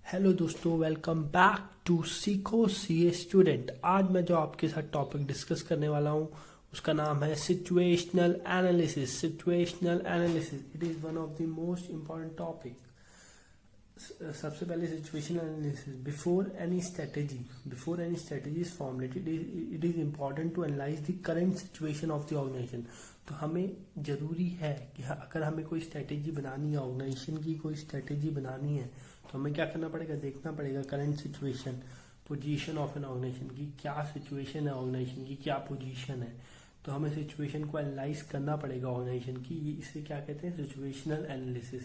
Hello दोस्तों, welcome back to सीखो CA student. आज मैं जो आपके साथ टॉपिक डिस्कस करने वाला हूँ उसका नाम है situational analysis. Situational analysis it is one of the most important topic. सबसे पहले situational analysis before any strategy is formulated it is important to analyse the current situation of the organisation. तो हमें जरूरी है कि अगर हमें कोई स्ट्रेटेजी बनानी है, ऑर्गेनाइजेशन की कोई स्ट्रेटेजी बनानी है, तो हमें क्या करना पड़ेगा, देखना पड़ेगा current situation, position of an organisation की क्या सिचुएशन है, ऑर्गेनाइजेशन की क्या पोजीशन है। तो हमें सिचुएशन को एनालाइज करना पड़ेगा ऑर्गेनाइजेशन की। इसे क्या कहते हैं, situational analysis.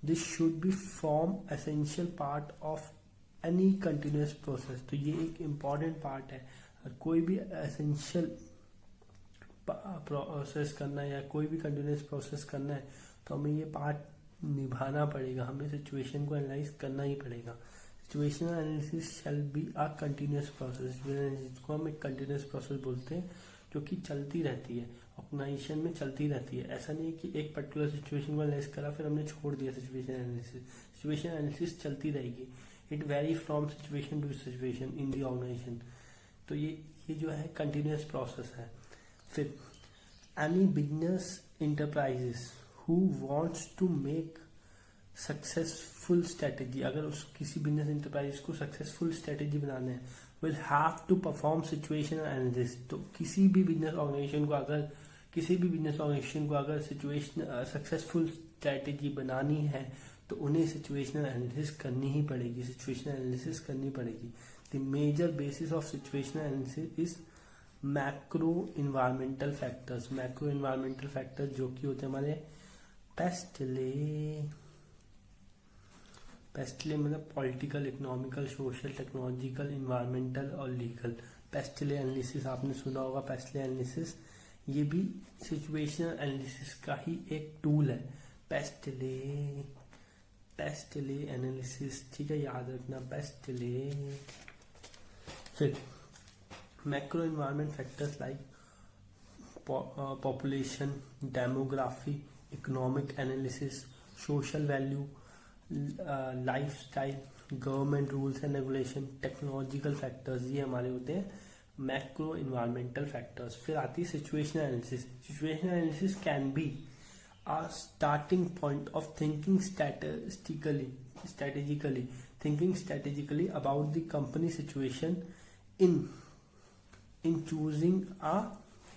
This should be form essential part of any continuous process. तो ये एक इम्पॉर्टेंट पार्ट है। कोई भी एसेंशियल प्रोसेस करना है या कोई भी कंटिन्यूस प्रोसेस करना है तो हमें ये पार्ट निभाना पड़ेगा, हमें सिचुएशन को एनालाइज करना ही पड़ेगा। Situational analysis shall be a continuous process, जिसको हम एक कंटिन्यूस प्रोसेस बोलते हैं, जो कि चलती रहती है, ऑर्गेनाइजेशन में चलती रहती है। ऐसा नहीं है कि एक पर्टिकुलर सिचुएशन को एनालाइज करा फिर हमने छोड़ दिया सिचुएशन एनालिसिस। सिचुएशन एनालिसिस चलती रहेगी। It vary from situation to situation in the organisation. तो ये जो है कंटिन्यूस प्रोसेस है। फिर any business enterprises who wants to make successful strategy, अगर उस किसी बिजनेस इंटरप्राइज को सक्सेसफुल स्ट्रेटेजी बनाना है, will have to perform situation analysis. तो किसी भी बिजनेस ऑर्गेनाइजेशन को अगर सिचुएशन सक्सेसफुल स्ट्रेटेजी बनानी है तो उन्हें सिचुएशनल एनालिसिस करनी ही पड़ेगी, सिचुएशनल एनालिसिस करनी पड़ेगी। The major basis of situational analysis is macro environmental factors. Macro environmental factors जो कि होते हैं हमारे पेस्टले मतलब political, economical, social, technological, environmental और लीगल। पेस्टले एनालिसिस आपने सुना होगा। पेस्टले एनालिसिस ये भी सिचुएशनल एनालिसिस का ही एक टूल है। पेस्टले एनालिसिस, ठीक है, याद रखना पेस्टले। फिर macro environment factors like population, demography, economic analysis, social value, lifestyle, government rules and regulation, technological factors, ये हमारे होते हैं मैक्रो इन्वायरमेंटल फैक्टर्स। फिर आती है situational analysis. Situational analysis can B a starting point of thinking strategically about the company situation in choosing a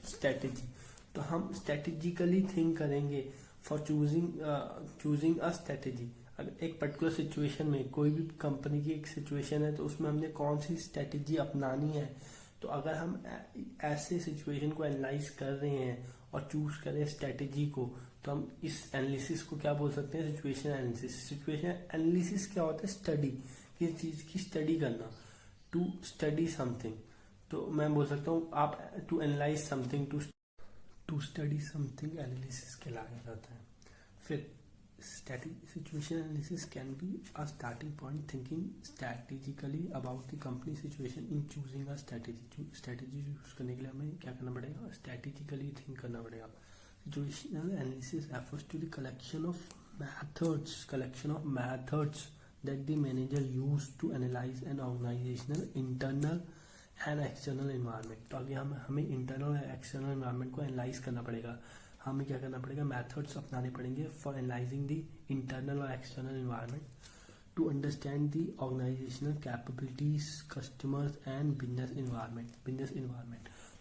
strategy। तो हम strategically think करेंगे फॉर चूजिंग अ स्ट्रेटेजी। अगर एक पर्टिकुलर सिचुएशन में, कोई भी कंपनी की एक सिचुएशन है तो उसमें हमने कौन सी स्ट्रेटेजी अपनानी है। तो अगर हम ऐसे सिचुएशन को एनालाइज कर रहे हैं और चूज करें स्ट्रेटेजी को, तो हम इस एनालिसिस को क्या बोल सकते हैं, सिचुएशन एनालिसिस। सिचुएशन एनालिसिस क्या होता है, स्टडी, किसी चीज की स्टडी करना, टू स्टडी समथिंग। तो मैं बोल सकता हूँ आप to analyse something, to study something analysis कहलाया जाता है। फिर situation analysis can be a starting point thinking strategically about the company situation in choosing a strategy. Strategy use करने के लिए हमें क्या करना पड़ेगा, स्ट्रैटेजिकली थिंक करना पड़ेगा। Situational analysis refers to the collection of methods that the manager use to analyze an organizational internal and external environment। तो आगे हमें इंटरनल और एक्सटर्नल एनवायरनमेंट को एनालाइज करना पड़ेगा। हमें क्या करना पड़ेगा, मेथड्स अपनाने पड़ेंगे फॉर एनालाइजिंग द इंटरनल और external environment to understand the organisational capabilities, customers and business environment.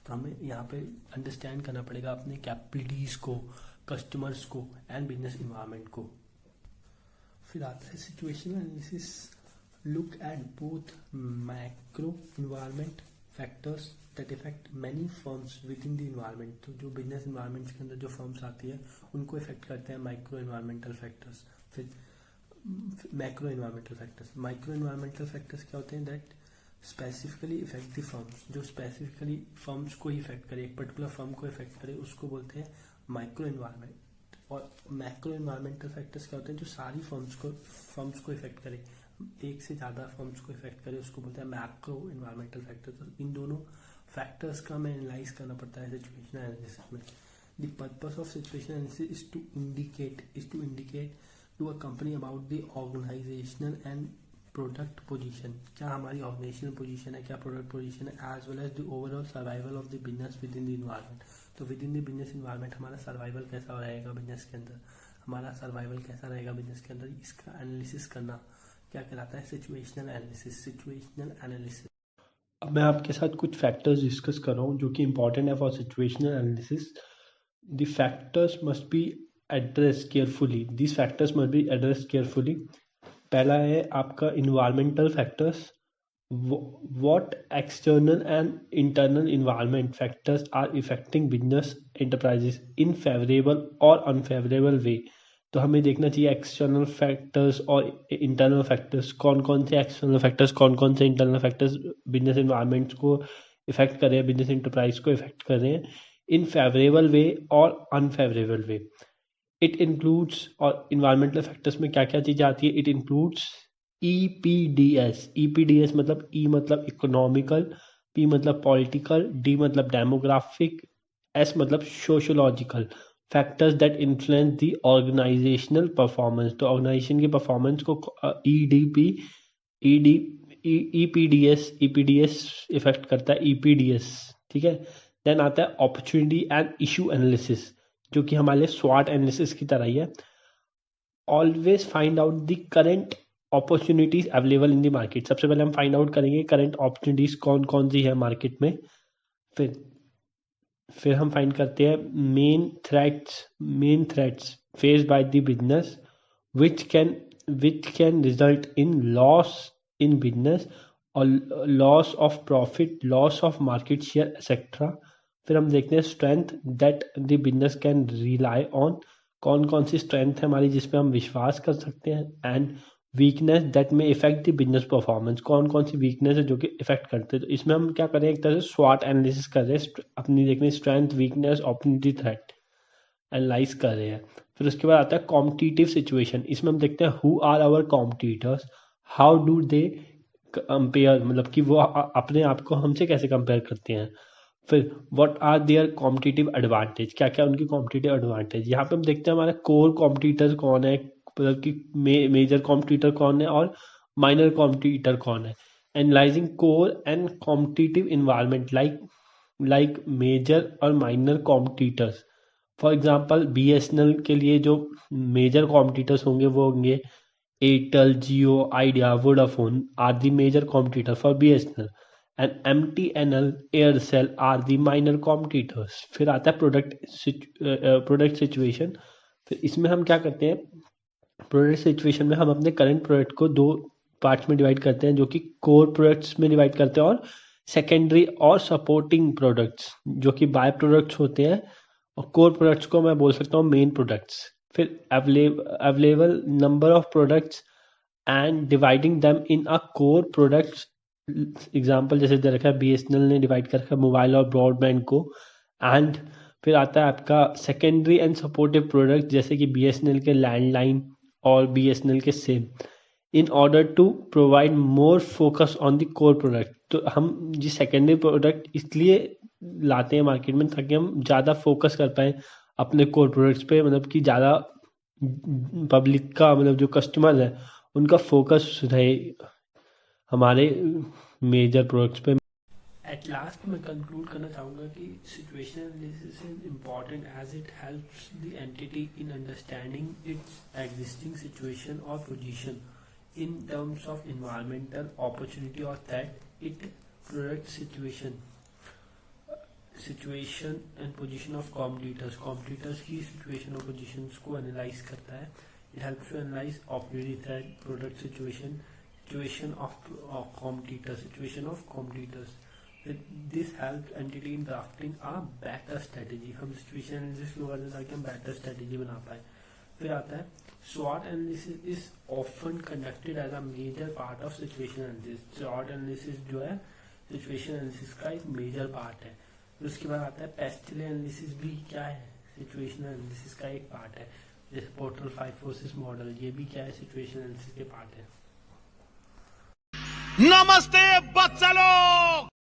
तो हमें यहाँ पे अंडरस्टैंड करना पड़ेगा अपने कैपेबिलिटीज को, कस्टमर्स को एंड बिजनेस इन्वायरमेंट को। फिर आता है situational analysis look at both macro environment factors that effect many firms with in the environment. तो जो बिजनेस इन्वायरमेंट के अंदर जो फर्म्स आती है उनको इफेक्ट करते हैं माइक्रो इन्वायरमेंटल फैक्टर्स। फिर मैक्रो इन्वायरमेंटल फैक्टर्स क्या होते हैं, that specifically effect the firms, जो स्पेसिफिकली फर्म्स को इफेक्ट करे, एक पर्टिकुलर फर्म को इफेक्ट करे, उसको बोलते हैं माइक्रो इन्वायरमेंट। और मैक्रो इन्वायरमेंटल फैक्टर्स क्या होते हैं, जो सारी फर्म्स को इफेक्ट करे, एक से ज्यादा फर्म्स को इफेक्ट करे, उसको बोलते हैं मैक्रो इन्वायरमेंटल फैक्टर्स। तो इन दोनों फैक्टर्स का हमें एनालाइज करना पड़ता है सिचुएशन एनालिसिस में। The purpose of situation analysis is to indicate to a company about the organizational and product position, क्या हमारी ऑर्गेनाइजेशनल पोजीशन है, क्या प्रोडक्ट पोजीशन है, as well as the overall survival of the business within the environment. तो within the business environment survival सर्वाइवल कैसा रहेगा business के अंदर, हमारा सर्वाइवल कैसा रहेगा बिजनेस के अंदर, इसका एनालिसिस करना क्या कहलाता है, सिचुएशनल एनालिसिस। सिचुएशनल एनालिसिस, अब मैं आपके साथ कुछ फैक्टर्स डिस्कस कर रहा हूँ जो कि इंपॉर्टेंट है for situational analysis. The factors must be address carefully, this factors must be address carefully. पहला है आपका environmental factors, what external and internal environment factors are affecting business enterprises in favorable or unfavorable way। तो हमें देखना चाहिए external factors और internal factors, कौन कौन से एक्सटर्नल फैक्टर्स, कौन कौन से इंटरनल फैक्टर्स बिजनेस एनवायरनमेंट को इफेक्ट कर रहे हैं, बिजनेस इंटरप्राइज को इफेक्ट कर रहे हैं इन फेवरेबल वे और अनफेवरेबल वे। इट इंक्लूड्स, और इन्वायरमेंटल फैक्टर्स में क्या क्या चीज़ें आती है, इट इंक्लूड्स EPDS। EPDS मतलब E मतलब इकोनॉमिकल, P मतलब पॉलिटिकल, D मतलब डेमोग्राफिक, S मतलब sociological factors that influence the organisational performance. तो ऑर्गेनाइजेशन की परफॉर्मेंस को EPDS इफेक्ट करता है, EPDS, ठीक है। देन आता है अपॉर्चुनिटी एंड इशू एनालिसिस, जो कि हमारे स्वॉट एनालिसिस की तरह ही है। Always find out the current opportunities available in the market. सबसे पहले हम फाइंड आउट करेंगे करंट अपॉर्चुनिटीज कौन कौन सी है मार्केट में। फिर हम फाइंड करते हैं main threats faced by the business which can result in loss in business or loss of profit, loss of market share etc। फिर हम देखते हैं strength that the business can rely on, कौन कौन सी स्ट्रेंथ है हमारी जिस पे हम विश्वास कर सकते हैं। एंड वीकनेस दैट में इफेक्ट द बिजनेस परफॉर्मेंस, कौन कौन सी वीकनेस है जो कि इफेक्ट करते हैं। तो इसमें हम क्या कर रहे हैं, एक तरह से स्वॉट एनालिसिस कर रहे हैं, अपनी देखने strength, weakness, opportunity, threat analyse कर रहे हैं। फिर उसके बाद आता है कॉम्पिटिटिव सिचुएशन। इसमें हम देखते हैं who are our competitors, how do they compare, मतलब कि वो अपने आप को हमसे कैसे कंपेयर करते हैं। फिर what are their competitive advantage, क्या क्या उनकी कॉम्पिटिटिव एडवांटेज। यहाँ पे हम देखते हैं हमारे कोर कॉम्पिटिटर कौन है, मतलब कि मेजर कॉम्पिटिटर कौन है और माइनर कॉम्पिटिटर कौन है। Analysing core and competitive environment like major और minor competitors. For example BSNL के लिए जो मेजर कॉम्पिटिटर्स होंगे वो होंगे Airtel, Jio, Idea, Vodafone are the major competitor for BSNL and MTNL, Aircel are the minor competitors. फिर आता है प्रोडक्ट सिचुएशन। फिर इसमें हम क्या करते हैं, प्रोडक्ट सिचुएशन में हम अपने करंट प्रोडक्ट को दो पार्ट्स में डिवाइड करते हैं, जो कि कोर प्रोडक्ट्स में डिवाइड करते हैं और सेकेंडरी और सपोर्टिंग प्रोडक्ट्स, जो कि बाय प्रोडक्ट्स होते हैं, और कोर प्रोडक्ट्स को मैं बोल सकता हूँ मेन प्रोडक्ट्स। फिर available number of products and dividing them in a core products. Example जैसे दे रखा है BSNL ने डिवाइड कर रखा है मोबाइल और ब्रॉडबैंड को। एंड फिर आता है आपका सेकेंडरी एंड सपोर्टिव प्रोडक्ट, जैसे कि BSNL के लैंडलाइन और BSNL के SIM, in order to provide more focus on the core product. तो हम जी सेकेंडरी प्रोडक्ट इसलिए लाते हैं मार्केट में ताकि हम ज़्यादा फोकस कर पाएँ अपने कोर प्रोडक्ट्स पे, मतलब कि ज़्यादा पब्लिक का, मतलब जो कस्टमर है उनका फोकस रहे हमारे मेजर प्रोडक्ट्स पे। एट लास्ट मैं कंक्लूड करना चाहूँगा कि situational analysis is important as it helps the entity in understanding its existing situation और position in terms of environmental opportunity or threat। it product situation and position of competitors की situation और positions को analyze करता है। it helps to analyze opportunity, threat, product situation of competitors। this helps entity in drafting a better strategy। हम situation analysis को करते हैं ताकि हम better strategy बना पाए। फिर आता है SWOT analysis is often conducted as a major part of situation analysis। SWOT analysis जो है situation analysis का एक major part है। फिर उसके बाद आता है pestle analysis भी क्या है, situation analysis का एक part है। जैसे पोर्टल 5 forces मॉडल, ये भी क्या है, situation analysis के part है। नमस्ते बच्चा लोग,